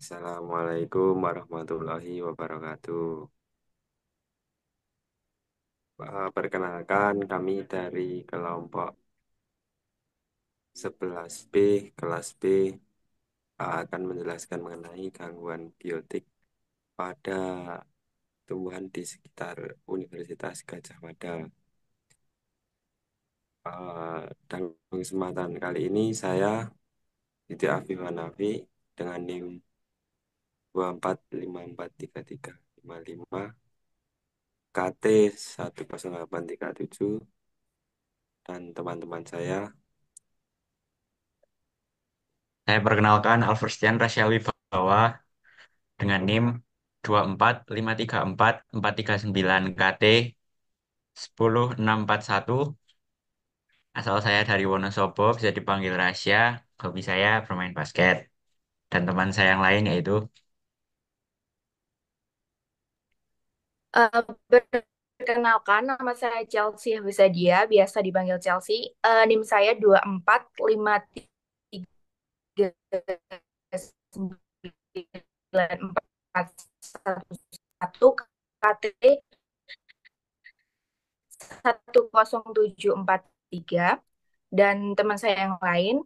Assalamualaikum warahmatullahi wabarakatuh. Perkenalkan kami dari kelompok 11B, kelas B, akan menjelaskan mengenai gangguan biotik pada tumbuhan di sekitar Universitas Gadjah Mada. Dan kesempatan kali ini saya, Didi Afif Hanafi, dengan NIM 24543355, KT 10837, dan teman-teman saya. Saya perkenalkan Alverstian Rasya Wibawa dengan NIM 245344439 KT 10641. Asal saya dari Wonosobo, bisa dipanggil Rasya. Hobi saya bermain basket. Dan teman saya yang lain yaitu Eh, Perkenalkan, nama saya Chelsea Husadia, biasa dipanggil Chelsea. NIM saya 2453941, KT 10743, dan teman saya yang lain.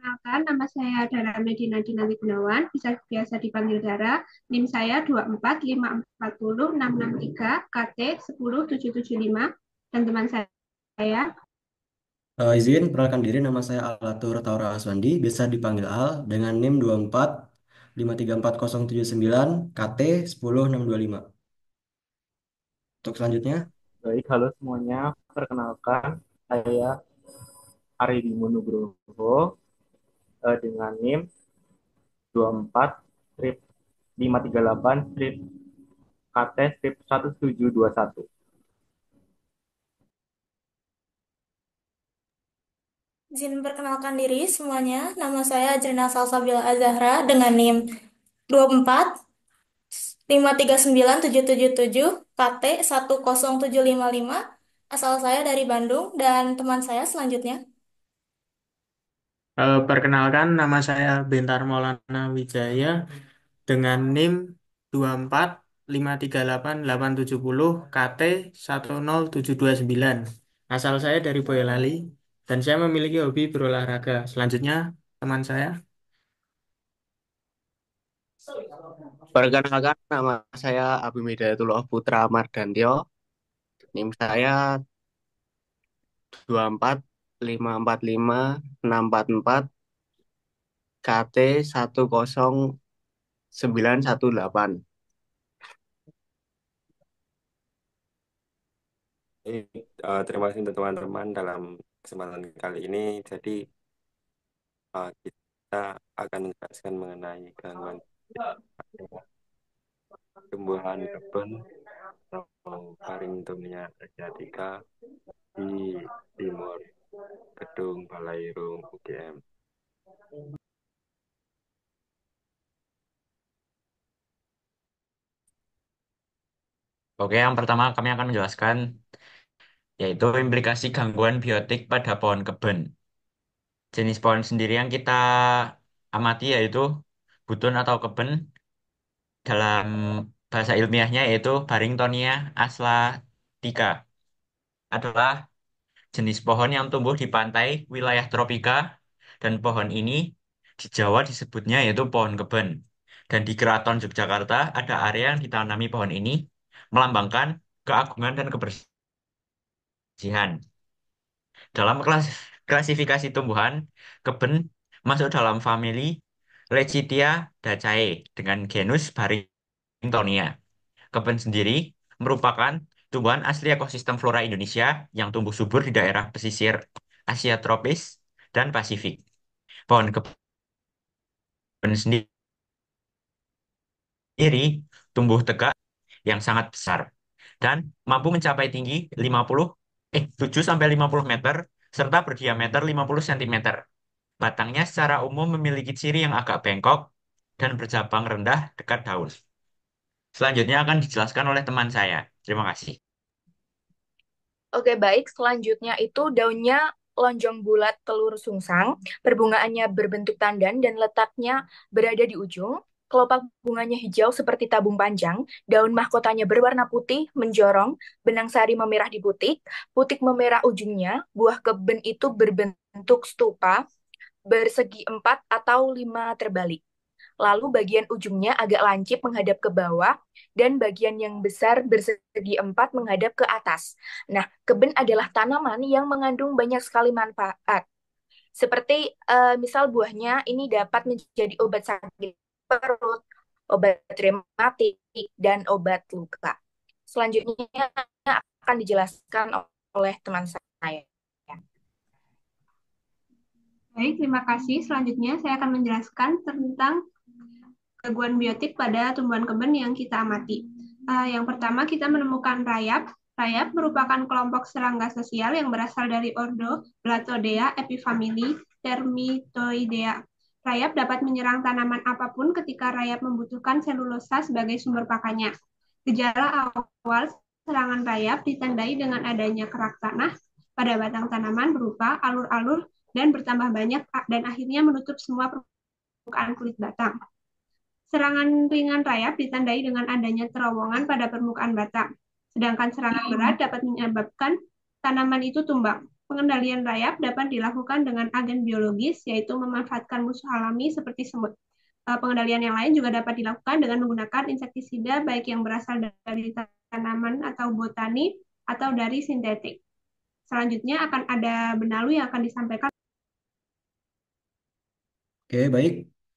Perkenalkan, nama saya Dara Medina Dina Gunawan, bisa biasa dipanggil Dara. NIM saya 245406663, KT 10775, dan teman saya. Izin perkenalkan diri, nama saya Alatur Taura Aswandi, bisa dipanggil Al dengan NIM 24534079 KT 10625. Untuk selanjutnya, Baik, halo semuanya. Perkenalkan, saya Ari Bimo Nugroho dengan NIM 24 strip 538 strip KT strip 1721. Izin perkenalkan diri semuanya. Nama saya Ajrina Salsabila Azahra dengan NIM 24539777 KT 10755. Asal saya dari Bandung dan teman saya selanjutnya. Perkenalkan, nama saya Bentar Maulana Wijaya dengan NIM 2453870 KT 10729. Asal saya dari Boyolali dan saya memiliki hobi berolahraga. Selanjutnya, teman saya. Perkenalkan, nama saya Abim Hidayatullah Putra Mardantyo. NIM saya 245456444 KT 10918. Terima kasih untuk teman-teman dalam kesempatan kali ini. Jadi kita akan menjelaskan mengenai gangguan tumbuhan kebun atau Faringdomnia asiatica di timur Gedung Balairung UGM. Oke, yang pertama kami akan menjelaskan yaitu implikasi gangguan biotik pada pohon keben. Jenis pohon sendiri yang kita amati yaitu butun atau keben, dalam bahasa ilmiahnya yaitu Barringtonia aslatica. Adalah jenis pohon yang tumbuh di pantai wilayah tropika, dan pohon ini di Jawa disebutnya yaitu pohon keben. Dan di Keraton Yogyakarta ada area yang ditanami pohon ini, melambangkan keagungan dan kebersihan. Dalam klasifikasi tumbuhan, keben masuk dalam famili Lechitia dengan genus Barringtonia. Keben sendiri merupakan tumbuhan asli ekosistem flora Indonesia yang tumbuh subur di daerah pesisir Asia tropis dan Pasifik. Pohon keben sendiri tumbuh tegak yang sangat besar dan mampu mencapai tinggi 7 sampai 50 meter serta berdiameter 50 cm. Batangnya secara umum memiliki ciri yang agak bengkok dan bercabang rendah dekat daun. Selanjutnya akan dijelaskan oleh teman saya. Terima kasih. Oke, baik. Selanjutnya itu daunnya lonjong bulat telur sungsang, perbungaannya berbentuk tandan dan letaknya berada di ujung. Kelopak bunganya hijau seperti tabung panjang, daun mahkotanya berwarna putih menjorong, benang sari memerah di putik, putik memerah ujungnya, buah keben itu berbentuk stupa, bersegi 4 atau 5 terbalik. Lalu bagian ujungnya agak lancip menghadap ke bawah, dan bagian yang besar bersegi 4 menghadap ke atas. Nah, keben adalah tanaman yang mengandung banyak sekali manfaat. Seperti misal buahnya ini dapat menjadi obat sakit perut, obat rematik, dan obat luka. Selanjutnya akan dijelaskan oleh teman saya. Baik, terima kasih. Selanjutnya saya akan menjelaskan tentang gangguan biotik pada tumbuhan keben yang kita amati. Yang pertama kita menemukan rayap. Rayap merupakan kelompok serangga sosial yang berasal dari ordo Blattodea epifamili Termitoidea. Rayap dapat menyerang tanaman apapun ketika rayap membutuhkan selulosa sebagai sumber pakannya. Gejala awal serangan rayap ditandai dengan adanya kerak tanah pada batang tanaman berupa alur-alur dan bertambah banyak dan akhirnya menutup semua permukaan kulit batang. Serangan ringan rayap ditandai dengan adanya terowongan pada permukaan batang, sedangkan serangan berat dapat menyebabkan tanaman itu tumbang. Pengendalian rayap dapat dilakukan dengan agen biologis, yaitu memanfaatkan musuh alami seperti semut. Pengendalian yang lain juga dapat dilakukan dengan menggunakan insektisida baik yang berasal dari tanaman atau botani atau dari sintetik. Selanjutnya akan ada benalu yang akan disampaikan. Oke, baik.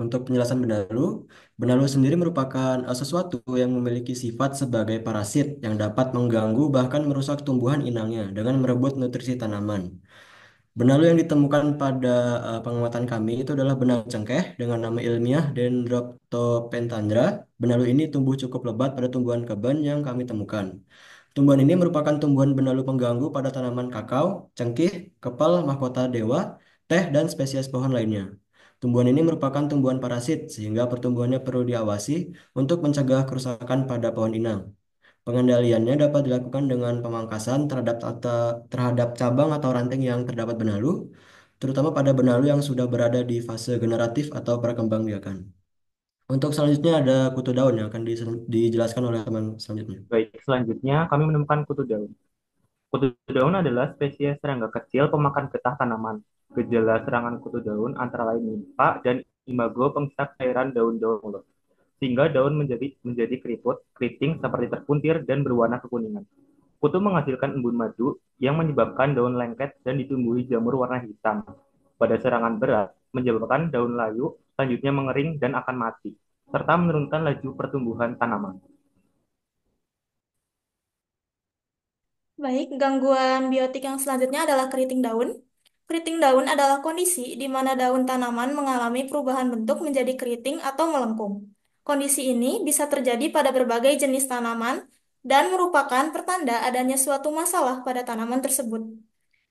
Untuk penjelasan benalu, benalu sendiri merupakan sesuatu yang memiliki sifat sebagai parasit yang dapat mengganggu bahkan merusak tumbuhan inangnya dengan merebut nutrisi tanaman. Benalu yang ditemukan pada pengamatan kami itu adalah benalu cengkeh dengan nama ilmiah Dendroctopentandra. Benalu ini tumbuh cukup lebat pada tumbuhan keben yang kami temukan. Tumbuhan ini merupakan tumbuhan benalu pengganggu pada tanaman kakao, cengkih, kepal, mahkota dewa, teh, dan spesies pohon lainnya. Tumbuhan ini merupakan tumbuhan parasit sehingga pertumbuhannya perlu diawasi untuk mencegah kerusakan pada pohon inang. Pengendaliannya dapat dilakukan dengan pemangkasan terhadap cabang atau ranting yang terdapat benalu, terutama pada benalu yang sudah berada di fase generatif atau perkembangbiakan. Untuk selanjutnya ada kutu daun yang akan dijelaskan oleh teman selanjutnya. Baik, selanjutnya kami menemukan kutu daun. Kutu daun adalah spesies serangga kecil pemakan getah tanaman. Gejala serangan kutu daun antara lain nimpa dan imago penghisap cairan daun-daun mulut, sehingga daun menjadi keriput, keriting seperti terpuntir dan berwarna kekuningan. Kutu menghasilkan embun madu yang menyebabkan daun lengket dan ditumbuhi jamur warna hitam. Pada serangan berat, menyebabkan daun layu, selanjutnya mengering dan akan mati, serta menurunkan laju pertumbuhan tanaman. Baik, gangguan biotik yang selanjutnya adalah keriting daun. Keriting daun adalah kondisi di mana daun tanaman mengalami perubahan bentuk menjadi keriting atau melengkung. Kondisi ini bisa terjadi pada berbagai jenis tanaman dan merupakan pertanda adanya suatu masalah pada tanaman tersebut.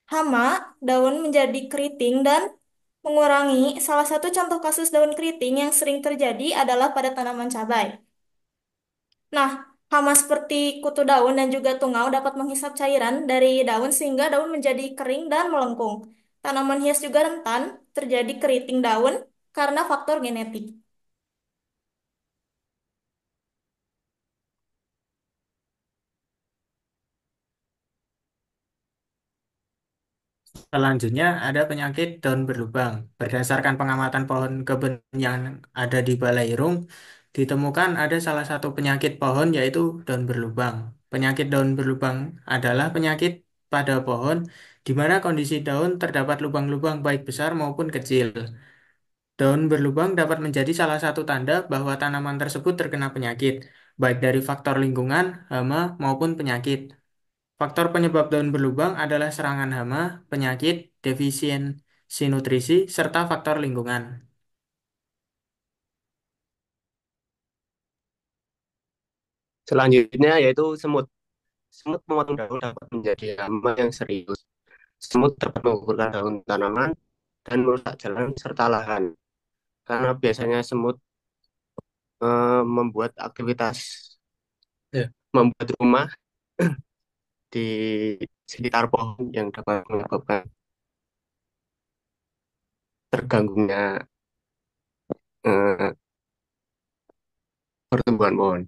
Hama daun menjadi keriting dan mengurangi. Salah satu contoh kasus daun keriting yang sering terjadi adalah pada tanaman cabai. Nah, hama seperti kutu daun dan juga tungau dapat menghisap cairan dari daun sehingga daun menjadi kering dan melengkung. Tanaman hias juga rentan terjadi keriting daun karena faktor genetik. Selanjutnya ada penyakit daun berlubang. Berdasarkan pengamatan pohon keben yang ada di Balairung, ditemukan ada salah satu penyakit pohon yaitu daun berlubang. Penyakit daun berlubang adalah penyakit pada pohon di mana kondisi daun terdapat lubang-lubang baik besar maupun kecil. Daun berlubang dapat menjadi salah satu tanda bahwa tanaman tersebut terkena penyakit, baik dari faktor lingkungan, hama, maupun penyakit. Faktor penyebab daun berlubang adalah serangan hama, penyakit, defisiensi nutrisi, serta faktor lingkungan. Selanjutnya yaitu semut. Semut memotong daun dapat menjadi hama yang serius. Semut dapat menggugurkan daun tanaman dan merusak jalan serta lahan. Karena biasanya semut membuat aktivitas, membuat rumah di sekitar pohon yang dapat menyebabkan terganggunya eh, pertumbuhan pohon.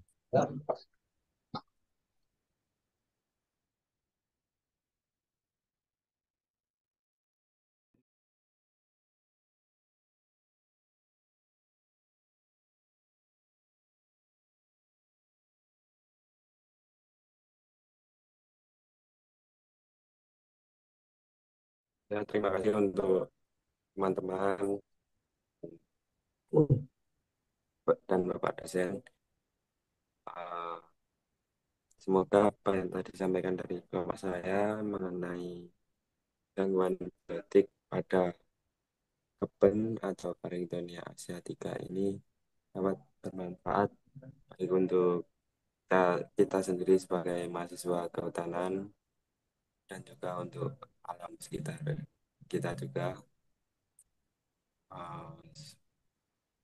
Ya, terima kasih untuk teman-teman dan Bapak dosen. Eh, Semoga apa yang tadi disampaikan dari Bapak saya mengenai gangguan biotik pada keben atau Paringtonia asiatica ini dapat bermanfaat baik untuk kita, kita sendiri sebagai mahasiswa kehutanan dan juga untuk alam sekitar kita juga. Eh,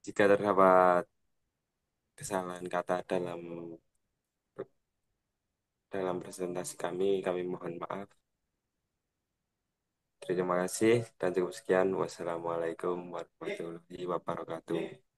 Jika terdapat kesalahan kata dalam presentasi kami mohon maaf. Terima kasih dan cukup sekian. Wassalamualaikum warahmatullahi wabarakatuh.